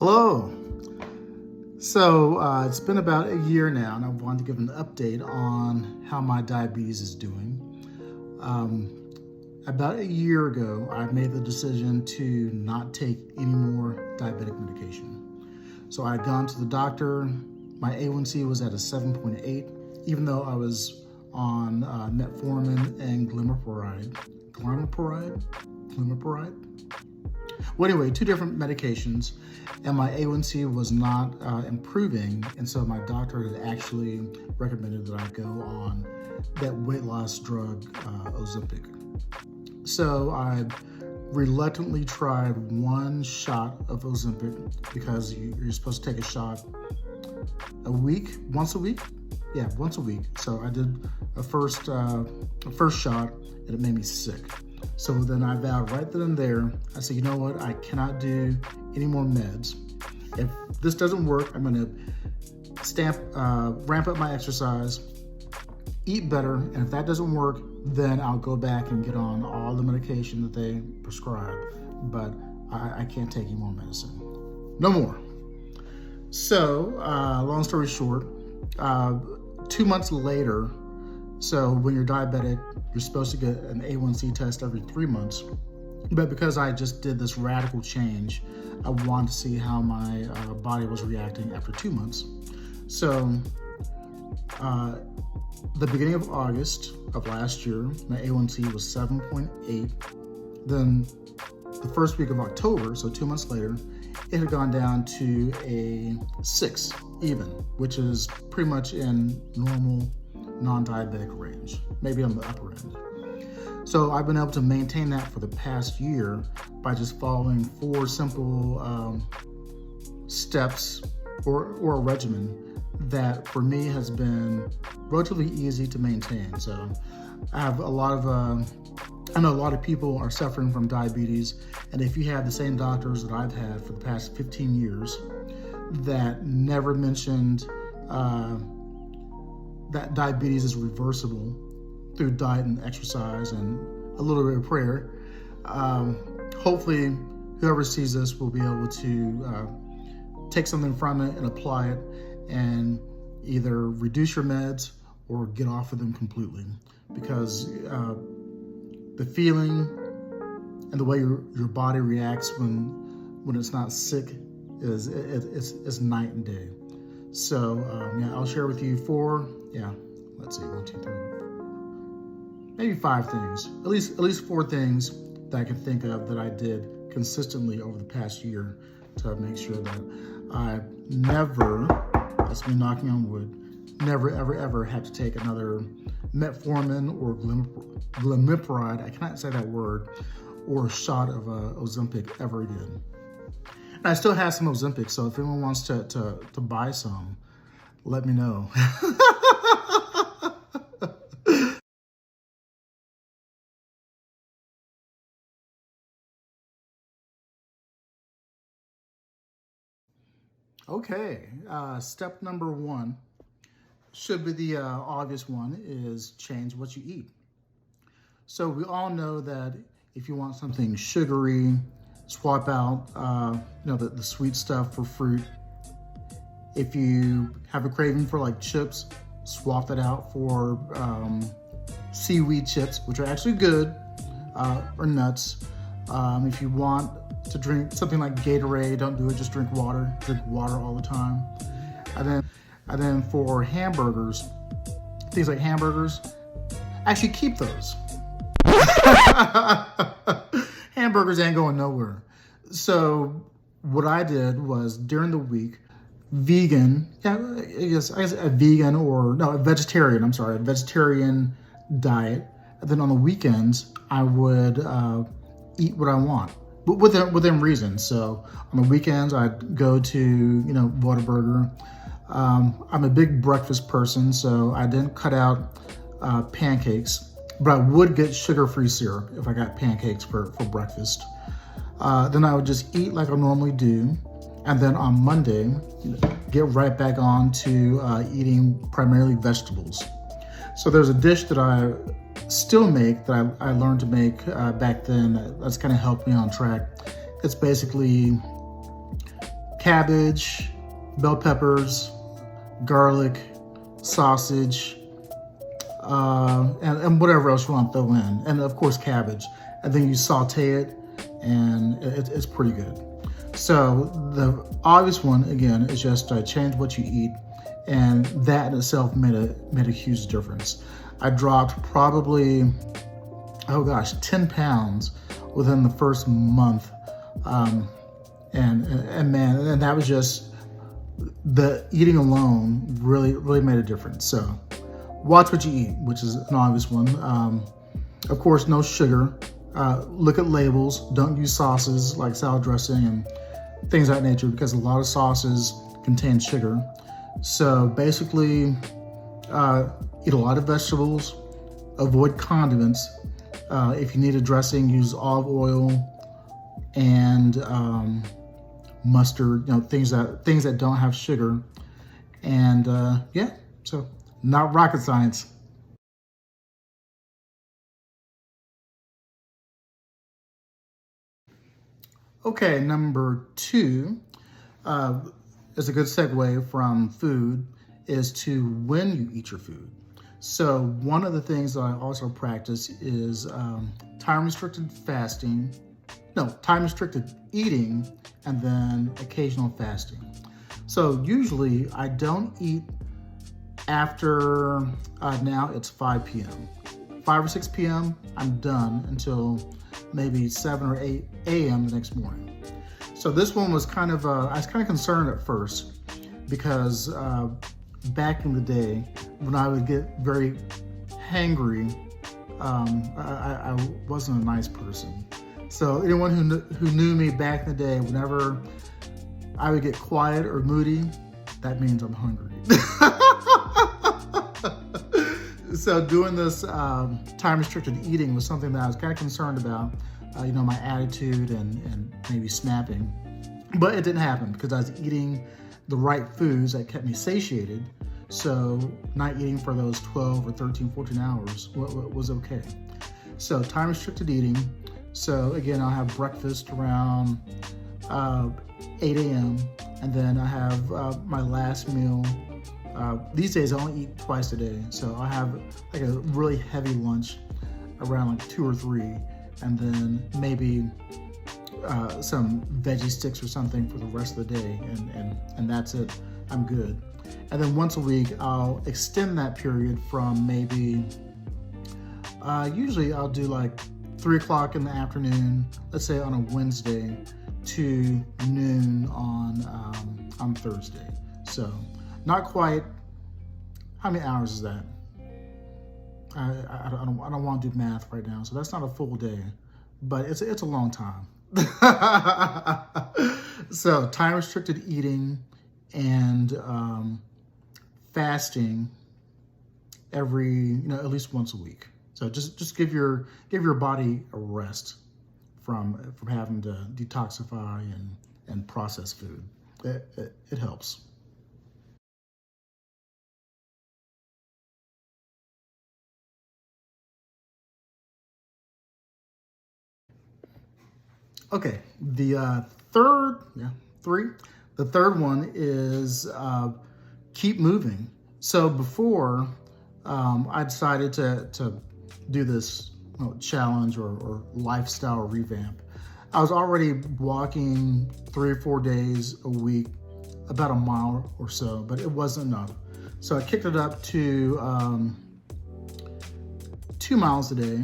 Hello. It's been about a year now, and I wanted to give an update on how my diabetes is doing. About a year ago, I made the decision to not take any more diabetic medication. So I had gone to the doctor. My A1C was at a 7.8, even though I was on metformin and glimepiride. Well, anyway, two different medications, and my A1C was not improving, and so my doctor had actually recommended that I go on that weight loss drug, Ozempic. So I reluctantly tried one shot of Ozempic because you're supposed to take a shot once a week. Yeah, once a week. So I did a first shot, and it made me sick. So then I vowed right then and there, I said, you know what, I cannot do any more meds. If this doesn't work, I'm gonna ramp up my exercise, eat better, and if that doesn't work, then I'll go back and get on all the medication that they prescribe. But I can't take any more medicine. No more. So, long story short, 2 months later, so when you're diabetic, you're supposed to get an A1C test every 3 months. But because I just did this radical change, I wanted to see how my body was reacting after 2 months. So the beginning of August of last year, my A1C was 7.8. Then the first week of October, so 2 months later, it had gone down to a 6 even, which is pretty much in normal non-diabetic range, maybe on the upper end. So I've been able to maintain that for the past year by just following 4 simple steps or a regimen that for me has been relatively easy to maintain. So I have a lot of, I know a lot of people are suffering from diabetes, and if you have the same doctors that I've had for the past 15 years that never mentioned that diabetes is reversible through diet and exercise and a little bit of prayer, hopefully whoever sees this will be able to take something from it and apply it and either reduce your meds or get off of them completely, because the feeling and the way your body reacts when it's not sick is night and day. So yeah, I'll share with you 4, let's see, 1, 2, 3, maybe 5 things, at least 4 things that I can think of that I did consistently over the past year to make sure that I never, that's me knocking on wood, never ever had to take another metformin or glimepiride, I cannot say that word, or a shot of Ozempic ever again. And I still have some Ozempic, so if anyone wants to buy some, let me know. Okay, step number 1 should be the obvious one, is change what you eat. So we all know that if you want something sugary, swap out the sweet stuff for fruit. If you have a craving for like chips, swap that out for seaweed chips, which are actually good, or nuts. If you want to drink something like Gatorade, don't do it, just drink water. Drink water all the time. And then for hamburgers, things like hamburgers, actually keep those. Hamburgers ain't going nowhere. So what I did was during the week, a vegetarian diet. And then on the weekends, I would eat what I want, but within reason. So on the weekends, I'd go to, Whataburger. I'm a big breakfast person, so I didn't cut out pancakes, but I would get sugar-free syrup if I got pancakes for breakfast. Then I would just eat like I normally do. And then on Monday, get right back on to eating primarily vegetables. So there's a dish that I still make that I learned to make back then that's kind of helped me on track. It's basically cabbage, bell peppers, garlic, sausage, and whatever else you want to throw in. And of course, cabbage. And then you saute it, and it's pretty good. So the obvious one, again, is just change what you eat. And that in itself made a huge difference. I dropped probably, 10 pounds within the first month. And that was just, the eating alone really made a difference. So watch what you eat, which is an obvious one. Of course, no sugar. Look at labels. Don't use sauces like salad dressing and things of that nature, because a lot of sauces contain sugar. So basically, eat a lot of vegetables, avoid condiments. If you need a dressing, use olive oil and mustard, things that don't have sugar. And so not rocket science. Okay, number 2 is a good segue from food, is to when you eat your food. So one of the things that I also practice is time-restricted eating, and then occasional fasting. So usually I don't eat after, now it's 5 p.m. 5 or 6 p.m., I'm done until maybe 7 or 8 a.m. the next morning. So this one was I was kind of concerned at first, because back in the day when I would get very hangry, I wasn't a nice person. So anyone who knew me back in the day, whenever I would get quiet or moody, that means I'm hungry. So doing this time-restricted eating was something that I was kind of concerned about, my attitude and maybe snapping. But it didn't happen, because I was eating the right foods that kept me satiated. So not eating for those 12 or 13, 14 hours was okay. So time-restricted eating. So again, I'll have breakfast around 8 a.m. and then I have my last meal. These days I only eat twice a day. So I have like a really heavy lunch around like 2 or 3, and then maybe some veggie sticks or something for the rest of the day, and that's it. I'm good. And then once a week, I'll extend that period from maybe, usually I'll do like 3 o'clock in the afternoon, let's say on a Wednesday, to noon on Thursday. So not quite, how many hours is that? I don't want to do math right now, so that's not a full day, but it's a long time. So time-restricted eating and fasting every, at least once a week. So just give your body a rest from having to detoxify and process food. It helps. Okay, the third one is keep moving. So before I decided to do this challenge or lifestyle revamp, I was already walking 3 or 4 days a week, about a mile or so, but it wasn't enough. So I kicked it up to 2 miles a day.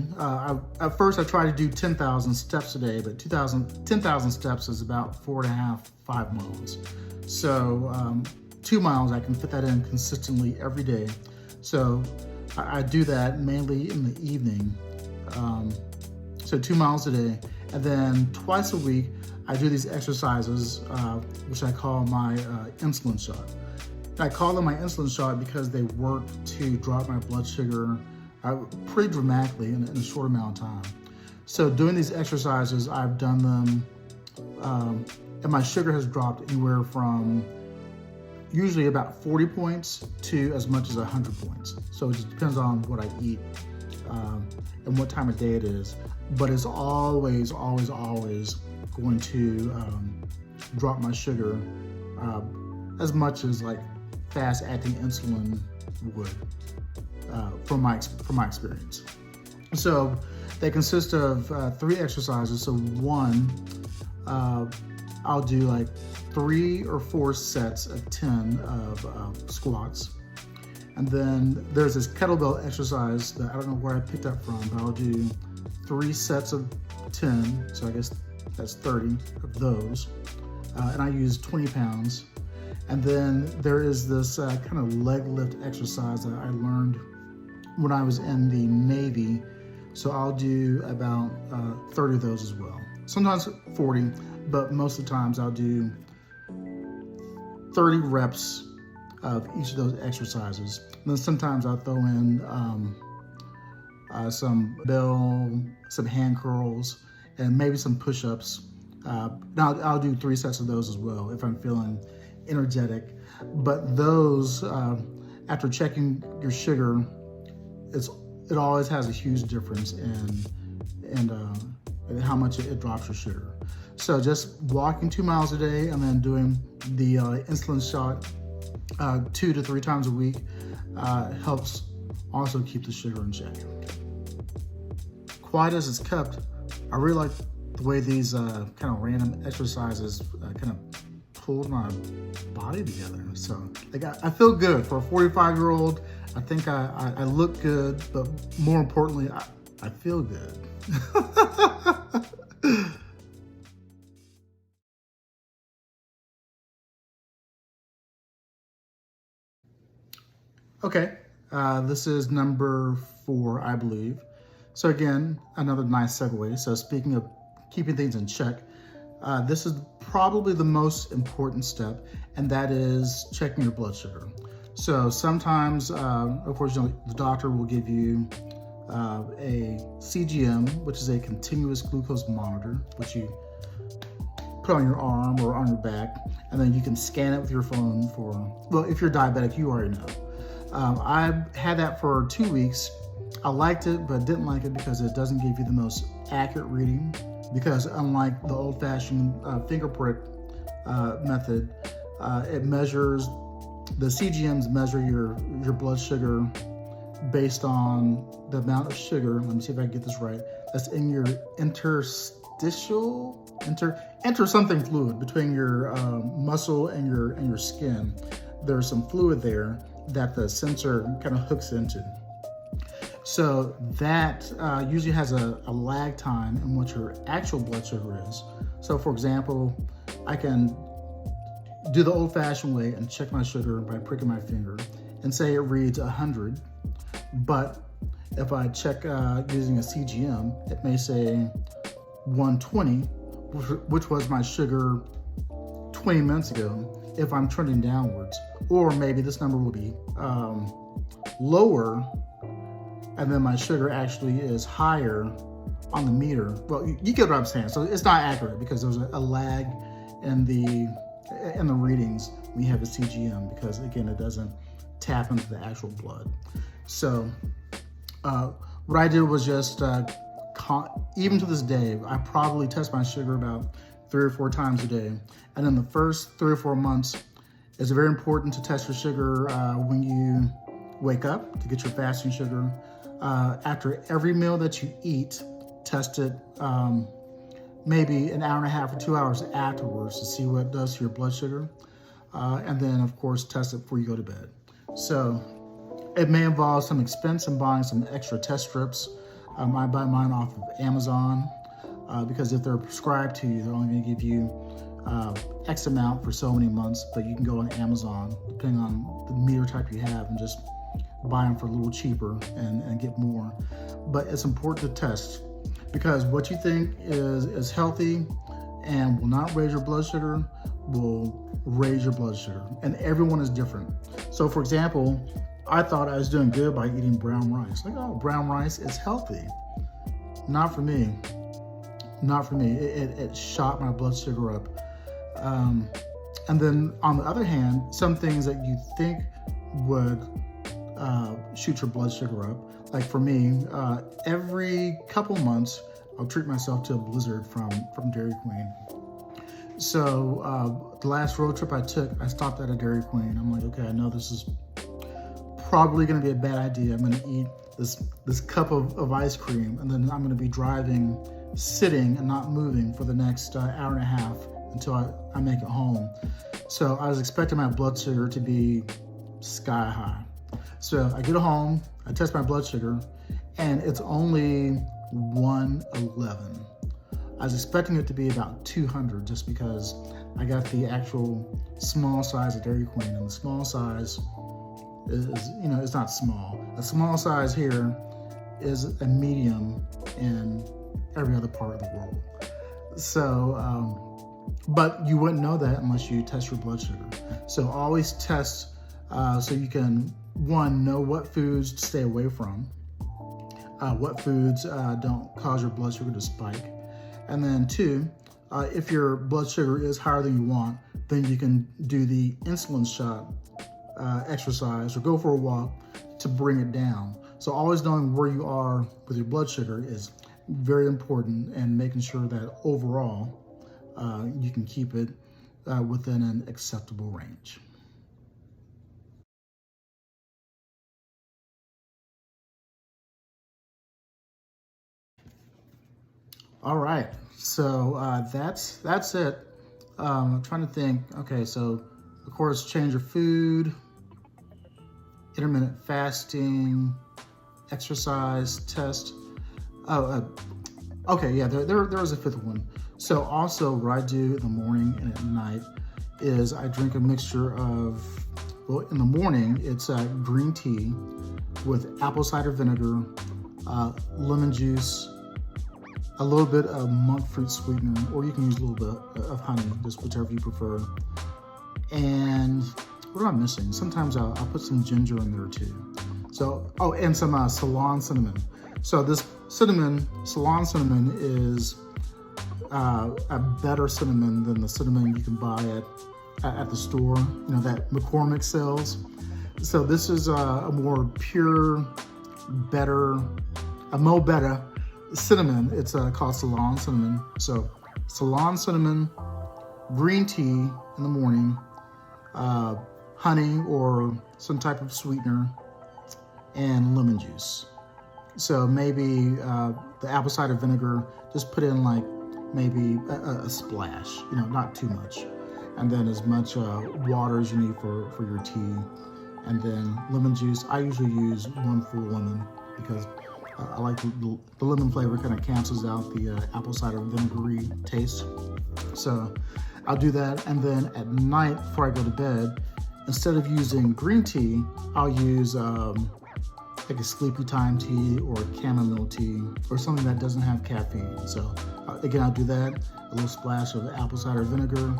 At first I tried to do 10,000 steps a day, but 10,000 steps is about 4.5, 5 miles. So 2 miles, I can fit that in consistently every day. So I do that mainly in the evening. So 2 miles a day. And then twice a week, I do these exercises, which I call my insulin shot. And I call them my insulin shot because they work to drop my blood sugar pretty dramatically in a short amount of time. So doing these exercises, I've done them, and my sugar has dropped anywhere from usually about 40 points to as much as 100 points. So it just depends on what I eat and what time of day it is. But it's always going to drop my sugar as much as like fast-acting insulin would, from my experience. So they consist of 3 exercises. So one, I'll do like 3 or 4 sets of 10 of squats. And then there's this kettlebell exercise that I don't know where I picked up from, but I'll do 3 sets of 10. So I guess that's 30 of those. And I use 20 pounds. And then there is this kind of leg lift exercise that I learned when I was in the Navy. So I'll do about 30 of those as well. Sometimes 40, but most of the times I'll do 30 reps of each of those exercises. And then sometimes I'll throw in some bell, some hand curls, and maybe some push-ups. I'll do 3 sets of those as well if I'm feeling energetic. But those, after checking your sugar, it always has a huge difference in how much it drops your sugar. So just walking 2 miles a day and then doing the insulin shot 2 to 3 times a week helps also keep the sugar in check. Quiet as it's kept, I really like the way these kind of random exercises kind of pulled my body together. So like I feel good for a 45-year-old. I think I look good, but more importantly, I feel good. Okay, this is number 4, I believe. So again, another nice segue. So speaking of keeping things in check, this is probably the most important step, and that is checking your blood sugar. So sometimes, unfortunately, the doctor will give you a CGM, which is a continuous glucose monitor, which you put on your arm or on your back, and then you can scan it with your phone for, well, if you're diabetic, you already know. I had that for 2 weeks. I liked it, but didn't like it because it doesn't give you the most accurate reading, because unlike the old-fashioned finger prick method, it measures, the CGMs measure your blood sugar based on the amount of sugar, let me see if I can get this right, that's in your enter something fluid between your muscle and your skin. There's some fluid there that the sensor kind of hooks into. So that usually has a lag time in what your actual blood sugar is. So for example, I can do the old-fashioned way and check my sugar by pricking my finger and say it reads 100, but if I check using a CGM, it may say 120, which was my sugar 20 minutes ago if I'm trending downwards. Or maybe this number will be lower, and then my sugar actually is higher on the meter. Well, you get what I'm saying. So it's not accurate because there's a lag in the readings when you have a CGM, because again, it doesn't tap into the actual blood. So what I did was just, even to this day, I probably test my sugar about 3 or 4 times a day. And in the first 3 or 4 months, it's very important to test your sugar when you wake up to get your fasting sugar. After every meal that you eat, test it maybe an hour and a half or 2 hours afterwards to see what it does to your blood sugar. And then of course, test it before you go to bed. So it may involve some expense in buying some extra test strips. I buy mine off of Amazon because if they're prescribed to you, they're only going to give you X amount for so many months, but you can go on Amazon, depending on the meter type you have, and just buy them for a little cheaper and get more. But it's important to test, because what you think is healthy and will not raise your blood sugar will raise your blood sugar, and everyone is different. So for example, I thought I was doing good by eating brown rice. Like, oh, brown rice is healthy. Not for me. Not for me. It shot my blood sugar up. And then on the other hand, some things that you think would shoot your blood sugar up, like for me, every couple months, I'll treat myself to a blizzard from Dairy Queen. So the last road trip I took, I stopped at a Dairy Queen. I'm like, okay, I know this is probably going to be a bad idea. I'm going to eat this cup of ice cream, and then I'm going to be driving, sitting and not moving for the next hour and a half until I make it home. So I was expecting my blood sugar to be sky high. So I get home, I test my blood sugar, and it's only 111. I was expecting it to be about 200 just because I got the actual small size of Dairy Queen, and the small size is, it's not small. A small size here is a medium in every other part of the world. So, but you wouldn't know that unless you test your blood sugar. So always test so you can, one, know what foods to stay away from, what foods don't cause your blood sugar to spike. And then two, if your blood sugar is higher than you want, then you can do the insulin shot exercise or go for a walk to bring it down. So always knowing where you are with your blood sugar is very important, and making sure that overall you can keep it within an acceptable range. All right, so that's it. I'm trying to think. Okay, so of course, change your food, intermittent fasting, exercise, test. Okay, yeah, there was a fifth one. So also what I do in the morning and at night is I drink a mixture of, well, in the morning, it's green tea with apple cider vinegar, lemon juice, a little bit of monk fruit sweetener, or you can use a little bit of honey, just whichever you prefer. And what am I missing? Sometimes I'll put some ginger in there too. So, oh, and some Ceylon cinnamon. So this Ceylon cinnamon is a better cinnamon than the cinnamon you can buy at the store, that McCormick sells. So this is a more pure, better, a mo better cinnamon. It's called Ceylon cinnamon. So Ceylon cinnamon, green tea in the morning, honey or some type of sweetener, and lemon juice. So maybe the apple cider vinegar, just put in like maybe a splash, not too much. And then as much water as you need for your tea. And then lemon juice, I usually use one full lemon because I like the lemon flavor kind of cancels out the apple cider vinegary taste. So I'll do that. And then at night before I go to bed, instead of using green tea, I'll use like a sleepy time tea or chamomile tea or something that doesn't have caffeine. So again, I'll do that. A little splash of apple cider vinegar,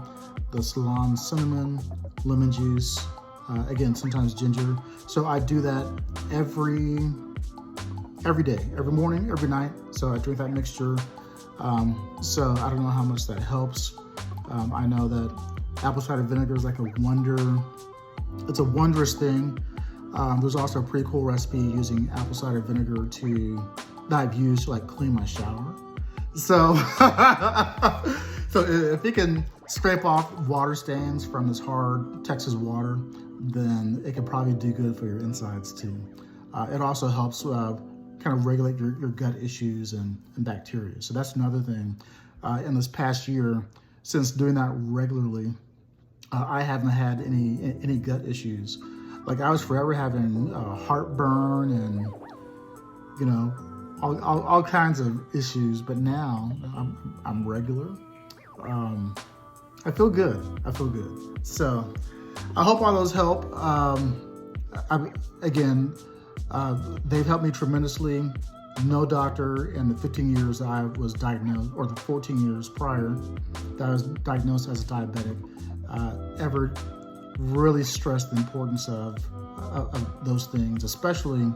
the Ceylon cinnamon, lemon juice, again, sometimes ginger. So I do that every day, every morning, every night. So I drink that mixture. So I don't know how much that helps. I know that apple cider vinegar is like it's a wondrous thing. There's also a pretty cool recipe using apple cider vinegar that I've used to like clean my shower. So, so if you can scrape off water stains from this hard Texas water, then it can probably do good for your insides too. It also helps kind of regulate your gut issues and bacteria. So that's another thing. In this past year, since doing that regularly, I haven't had any gut issues. Like I was forever having heartburn and all kinds of issues, but now I'm regular. I feel good. So I hope all those help. They've helped me tremendously. No doctor in the 15 years I was diagnosed, or the 14 years prior that I was diagnosed as a diabetic, ever really stressed the importance of those things, especially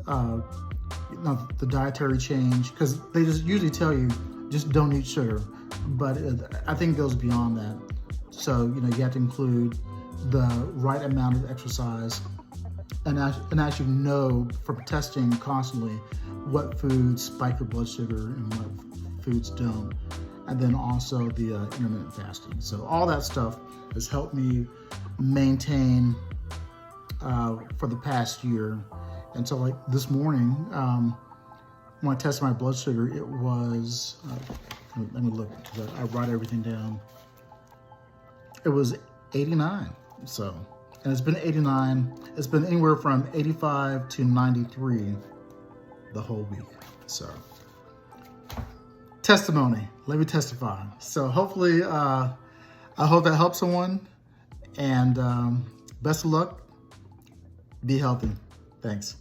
the dietary change, because they just usually tell you just don't eat sugar, but I think it goes beyond that. So you have to include the right amount of exercise, and actually know from testing constantly what foods spike your blood sugar and what foods don't. and then also the intermittent fasting. So all that stuff has helped me maintain for the past year. And so like this morning, when I tested my blood sugar, it was, let me look, I write everything down. It was 89, so, and it's been 89, it's been anywhere from 85 to 93 the whole week, so. Testimony, let me testify. So hopefully, I hope that helps someone, and best of luck, be healthy, thanks.